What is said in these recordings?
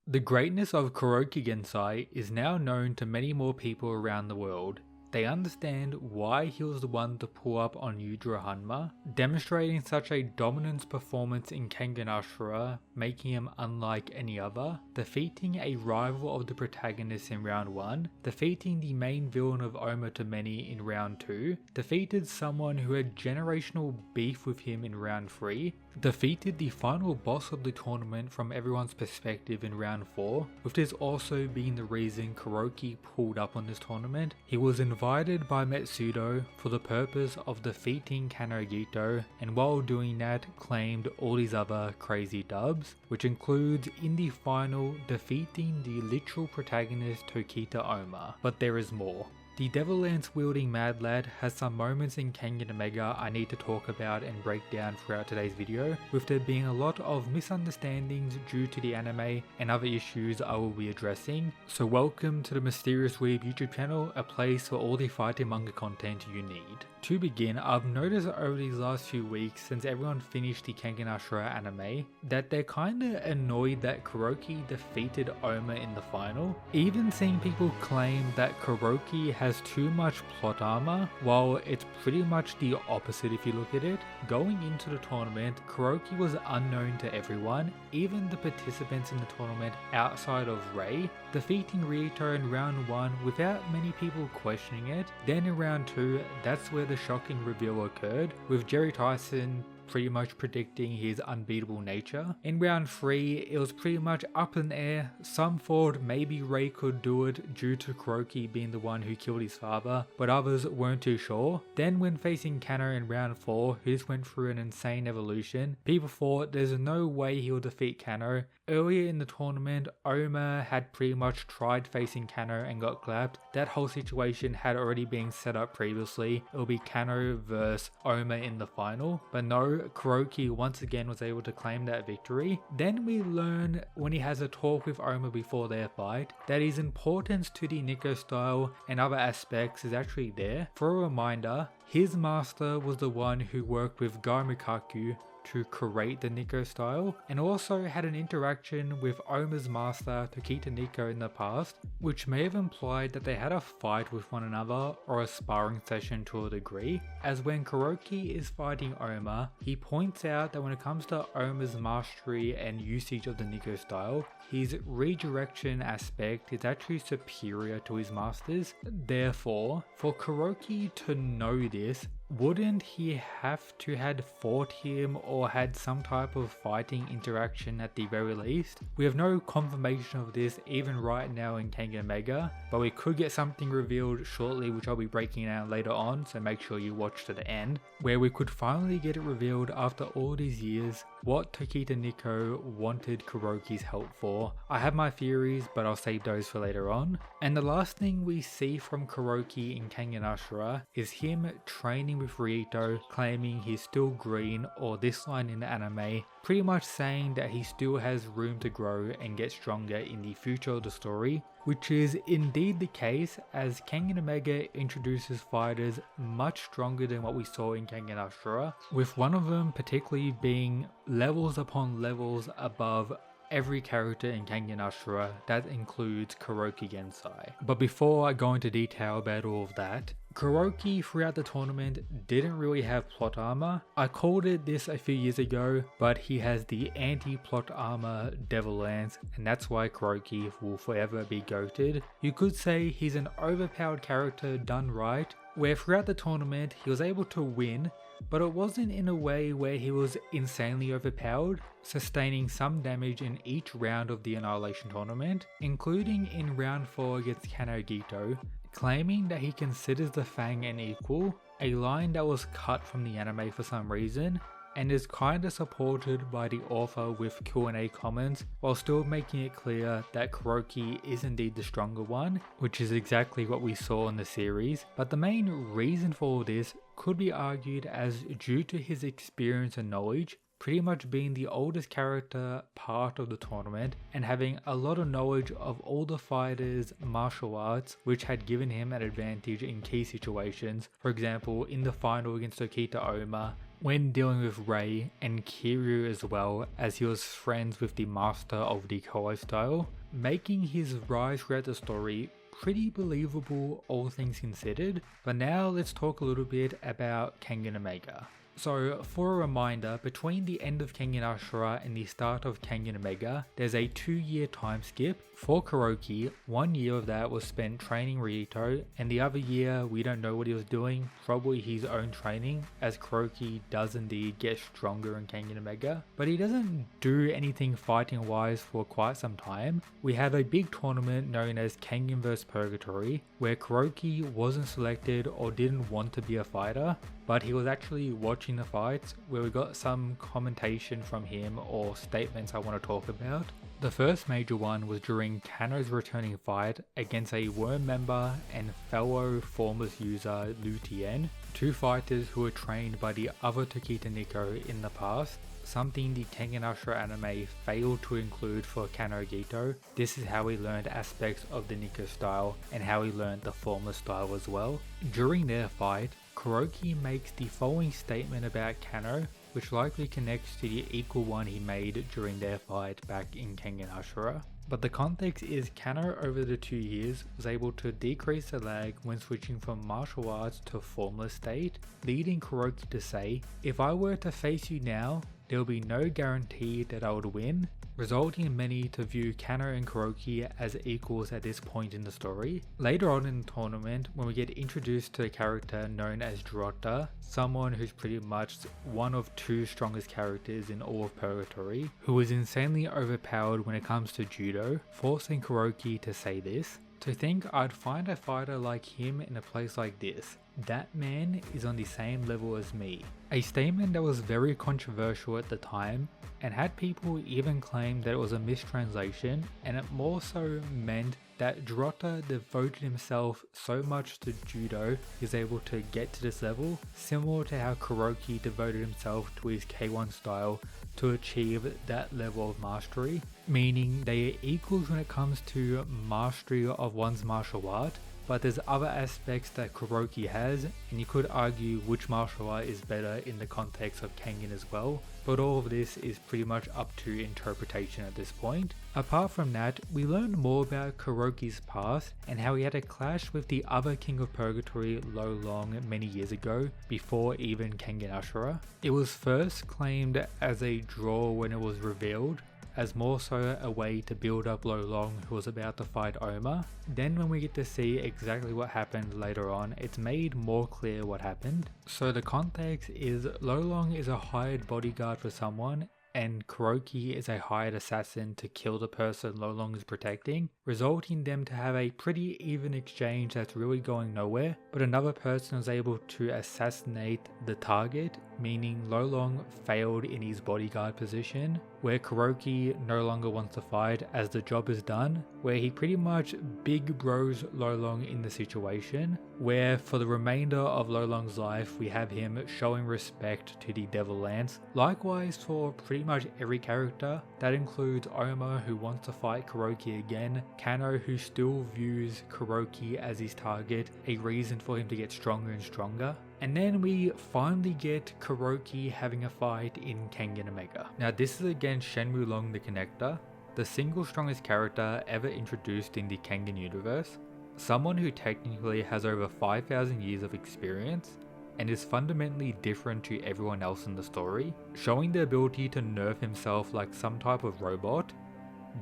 The greatness of Kuroki Gensai is now known to many more people around the world. They understand why he was the one to pull up on Yujiro Hanma, demonstrating such a dominance performance in Kengan Ashura, making him unlike any other, defeating a rival of the protagonist in round 1, defeating the main villain of Oma to many in round 2, defeated someone who had generational beef with him in round 3, defeated the final boss of the tournament from everyone's perspective in round 4, with this also being the reason Kuroki pulled up on this tournament. He was invited by Metsudo for the purpose of defeating Kanogito, and while doing that claimed all these other crazy dubs, which includes in the final defeating the literal protagonist Tokita Oma. But there is more. The Devil Lance wielding Mad Lad has some moments in Kengan Omega I need to talk about and break down throughout today's video, with there being a lot of misunderstandings due to the anime and other issues I will be addressing. So welcome to the Mysterious Weeb YouTube channel, a place for all the fighting manga content you need. To begin, I've noticed over these last few weeks since everyone finished the Kengan Ashura anime that they're kinda annoyed that Kuroki defeated Oma in the final, even seeing people claim that Kuroki has too much plot armor, while it's pretty much the opposite if you look at it. Going into the tournament, Kuroki was unknown to everyone, even the participants in the tournament outside of Rei, defeating Rito in round 1 without many people questioning it. Then in round 2, that's where the shocking reveal occurred, with Jerry Tyson pretty much predicting his unbeatable nature. In round 3, it was pretty much up in the air. Some thought maybe Rei could do it due to Kuroki being the one who killed his father, but others weren't too sure. Then when facing Kano in round 4, who just went through an insane evolution, people thought there's no way he'll defeat Kano. Earlier in the tournament, Oma had pretty much tried facing Kano and got clapped. That whole situation had already been set up previously. It will be Kano vs Oma in the final, but no, Kuroki once again was able to claim that victory. Then we learn when he has a talk with Oma before their fight that his importance to the Nico style and other aspects is actually there. For a reminder, his master was the one who worked with Gaimikaku to create the Nico style, and also had an interaction with Oma's master Tokita Nico in the past, which may have implied that they had a fight with one another or a sparring session to a degree, as when Kuroki is fighting Oma, he points out that when it comes to Oma's mastery and usage of the Nico style, his redirection aspect is actually superior to his master's. Therefore, for Kuroki to know this, wouldn't he have to had fought him or had some type of fighting interaction at the very least? We have no confirmation of this even right now in Kengan Omega, but we could get something revealed shortly which I'll be breaking down later on, so make sure you watch to the end, where we could finally get it revealed after all these years what Tokita Nico wanted Kuroki's help for. I have my theories, but I'll save those for later on. And the last thing we see from Kuroki in Kengan Ashura is him training with Rito, claiming he's still green, or this line in the anime pretty much saying that he still has room to grow and get stronger in the future of the story, which is indeed the case, as Kengan Omega introduces fighters much stronger than what we saw in Kengan Ashura, with one of them particularly being levels upon levels above every character in Kengan Ashura. That includes Kuroki Gensai. But before I go into detail about all of that, Kuroki throughout the tournament didn't really have plot armor. I called it this a few years ago, but he has the anti-plot armor Devil Lance, and that's why Kuroki will forever be goated. You could say he's an overpowered character done right, where throughout the tournament he was able to win, but it wasn't in a way where he was insanely overpowered, sustaining some damage in each round of the Annihilation tournament, including in round 4 against Kanogito, claiming that he considers the Fang an equal, a line that was cut from the anime for some reason, and is kinda supported by the author with Q&A comments, while still making it clear that Kuroki is indeed the stronger one, which is exactly what we saw in the series. But the main reason for all this could be argued as due to his experience and knowledge, pretty much being the oldest character part of the tournament and having a lot of knowledge of all the fighters' martial arts, which had given him an advantage in key situations. For example, in the final against Tokita Oma, when dealing with Rei and Kiryu as well, as he was friends with the master of the Koei style, making his rise throughout the story pretty believable all things considered. But now let's talk a little bit about Kengan Omega. So for a reminder, between the end of Kengan Ashura and the start of Kengan Omega, there's a 2-year time skip. For Kuroki, 1 year of that was spent training Rito, and the other year we don't know what he was doing, probably his own training, as Kuroki does indeed get stronger in Kengan Omega. But he doesn't do anything fighting wise for quite some time. We have a big tournament known as Kengan vs Purgatory, where Kuroki wasn't selected or didn't want to be a fighter, but he was actually watching the fights, where we got some commentation from him or statements I want to talk about. The first major one was during Kano's returning fight against a Worm member and fellow Formless user Lu Tien, two fighters who were trained by the other Tokita Nico in the past, something the Kengan Ashura anime failed to include for Kano Gito. This is how he learned aspects of the Nico style and how he learned the Formless style as well. During their fight, Kuroki makes the following statement about Kano, which likely connects to the equal one he made during their fight back in Kengan Ashura. But the context is Kano over the 2 years was able to decrease the lag when switching from martial arts to formless state, leading Kuroki to say, "If I were to face you now, there will be no guarantee that I would win," resulting in many to view Kano and Kuroki as equals at this point in the story. Later on in the tournament, when we get introduced to a character known as Drota, someone who's pretty much one of 2 strongest characters in all of Purgatory, who is insanely overpowered when it comes to judo, forcing Kuroki to say this: "To think I'd find a fighter like him in a place like this. That man is on the same level as me." A statement that was very controversial at the time, and had people even claim that it was a mistranslation, and it more so meant that Drota devoted himself so much to judo he was able to get to this level, similar to how Kuroki devoted himself to his K1 style to achieve that level of mastery, meaning they are equals when it comes to mastery of one's martial art. But there's other aspects that Kuroki has, and you could argue which martial art is better in the context of Kengan as well, but all of this is pretty much up to interpretation at this point. Apart from that, we learn more about Kuroki's past and how he had a clash with the other King of Purgatory, Lo Long, many years ago, before even Kengan Ashura. It was first claimed as a draw when it was revealed, as more so a way to build up Lo Long, who was about to fight Oma. Then when we get to see exactly what happened later on, it's made more clear what happened. So the context is Lo Long is a hired bodyguard for someone, and Kuroki is a hired assassin to kill the person Lo Long is protecting, resulting them to have a pretty even exchange that's really going nowhere, but another person was able to assassinate the target, meaning Lo Long failed in his bodyguard position, where Kuroki no longer wants to fight as the job is done, where he pretty much big bros Lo Long in the situation, where for the remainder of Lo Long's life we have him showing respect to the Devil Lance. Likewise for pretty much every character, that includes Oma, who wants to fight Kuroki again, Kano, who still views Kuroki as his target, a reason for him to get stronger and stronger. And then we finally get Kuroki having a fight in Kengan Omega. Now this is against Shenmue Long the Connector, the single strongest character ever introduced in the Kengan universe, someone who technically has over 5,000 years of experience and is fundamentally different to everyone else in the story, showing the ability to nerf himself like some type of robot.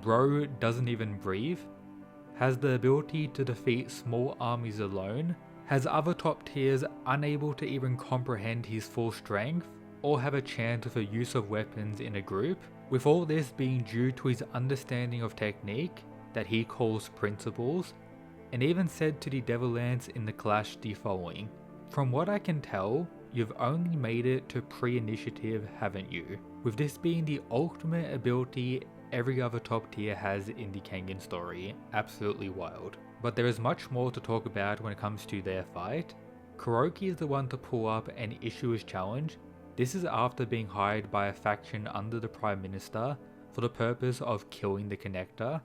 Bro doesn't even breathe, has the ability to defeat small armies alone, has other top tiers unable to even comprehend his full strength or have a chance with the use of weapons in a group, with all this being due to his understanding of technique that he calls principles, and even said to the Devil Lance in the clash the following: "From what I can tell, you've only made it to pre-initiative, haven't you?" With this being the ultimate ability every other top tier has in the Kengan story. Absolutely wild. But there is much more to talk about when it comes to their fight. Kuroki is the one to pull up and issue his challenge. This is after being hired by a faction under the Prime Minister for the purpose of killing the Connector,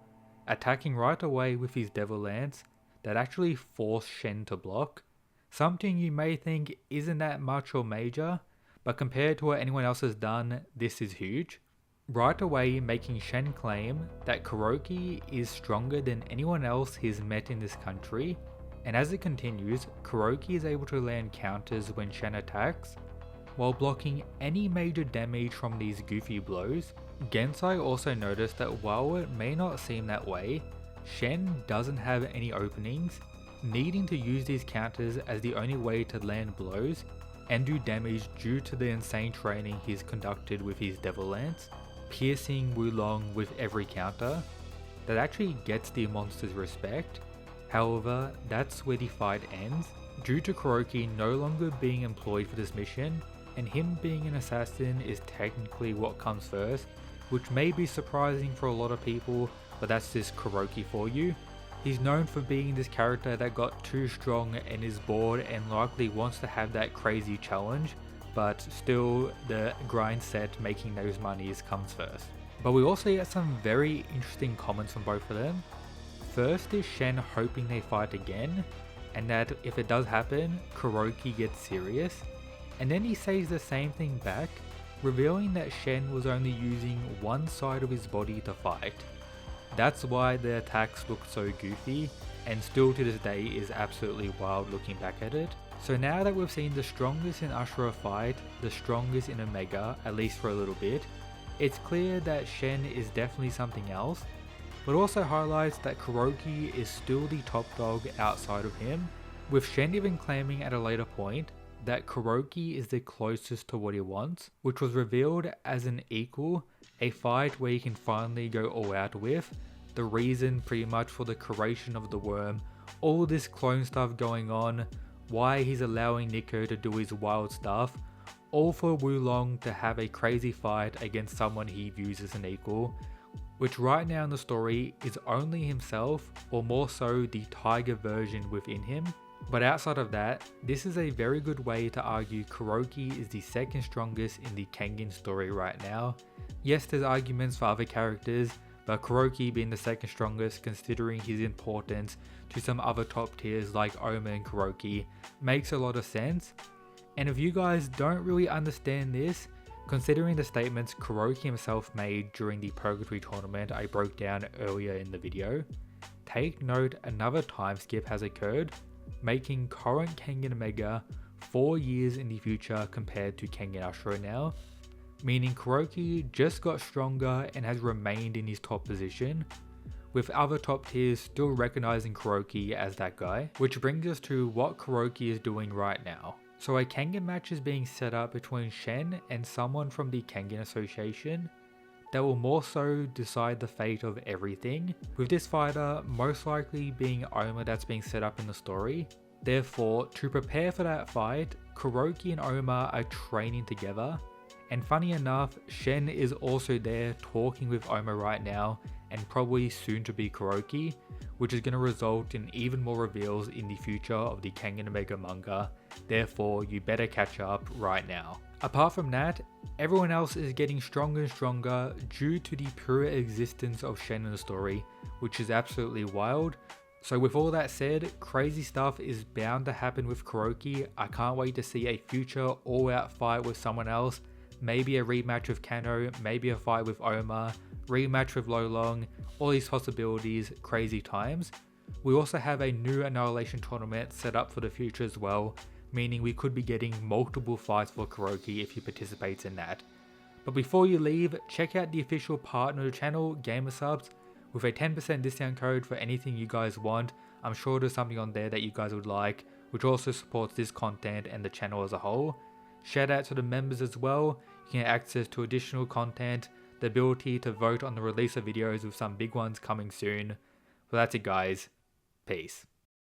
attacking right away with his Devil Lance that actually forced Shen to block. Something you may think isn't that much or major, but compared to what anyone else has done, this is huge. Right away making Shen claim that Kuroki is stronger than anyone else he's met in this country, and as it continues, Kuroki is able to land counters when Shen attacks, while blocking any major damage from these goofy blows. Gensai also noticed that while it may not seem that way, Shen doesn't have any openings, needing to use these counters as the only way to land blows and do damage due to the insane training he's conducted with his Devil Lance, piercing Wulong with every counter. That actually gets the monster's respect. However, that's where the fight ends, due to Kuroki no longer being employed for this mission, and him being an assassin is technically what comes first, which may be surprising for a lot of people, but that's just Kuroki for you. He's known for being this character that got too strong and is bored and likely wants to have that crazy challenge, but still the grind set making those monies comes first. But we also get some very interesting comments from both of them. First is Shen hoping they fight again, and that if it does happen, Kuroki gets serious. And then he says the same thing back, revealing that Shen was only using one side of his body to fight. That's why the attacks look so goofy, and still to this day is absolutely wild looking back at it. So now that we've seen the strongest in Ashura fight, the strongest in Omega, at least for a little bit, it's clear that Shen is definitely something else, but also highlights that Kuroki is still the top dog outside of him, with Shen even claiming at a later point that Kuroki is the closest to what he wants, which was revealed as an equal, a fight where he can finally go all out with, the reason pretty much for the creation of the worm, all this clone stuff going on, why he's allowing Nico to do his wild stuff, all for Wulong to have a crazy fight against someone he views as an equal, which right now in the story is only himself, or more so the tiger version within him. But outside of that, this is a very good way to argue Kuroki is the second strongest in the Kengan story right now. Yes, there's arguments for other characters, but Kuroki being the second strongest considering his importance to some other top tiers like Oma and Kuroki makes a lot of sense. And if you guys don't really understand this, considering the statements Kuroki himself made during the Purgatory tournament I broke down earlier in the video, take note another time skip has occurred, making current Kengan Omega 4 years in the future compared to Kengan Ashura now, meaning Kuroki just got stronger and has remained in his top position, with other top tiers still recognizing Kuroki as that guy, which brings us to what Kuroki is doing right now. So a Kengan match is being set up between Shen and someone from the Kengan Association that will more so decide the fate of everything, with this fighter most likely being Oma that's being set up in the story. Therefore, to prepare for that fight, Kuroki and Oma are training together, and funny enough, Shen is also there talking with Oma right now, and probably soon to be Kuroki, which is going to result in even more reveals in the future of the Kengan Omega manga. Therefore, you better catch up right now. Apart from that, everyone else is getting stronger and stronger due to the pure existence of Shen in the story, which is absolutely wild. So with all that said, crazy stuff is bound to happen with Kuroki. I can't wait to see a future all-out fight with someone else, maybe a rematch with Kano, maybe a fight with Oma, rematch with Lolong, all these possibilities, crazy times. We also have a new Annihilation tournament set up for the future as well, meaning we could be getting multiple fights for Kuroki if he participates in that. But before you leave, check out the official partner of the channel, GamerSubs, with a 10% discount code for anything you guys want. I'm sure there's something on there that you guys would like, which also supports this content and the channel as a whole. Shout out to the members as well. You can get access to additional content, the ability to vote on the release of videos with some big ones coming soon. Well, that's it guys. Peace.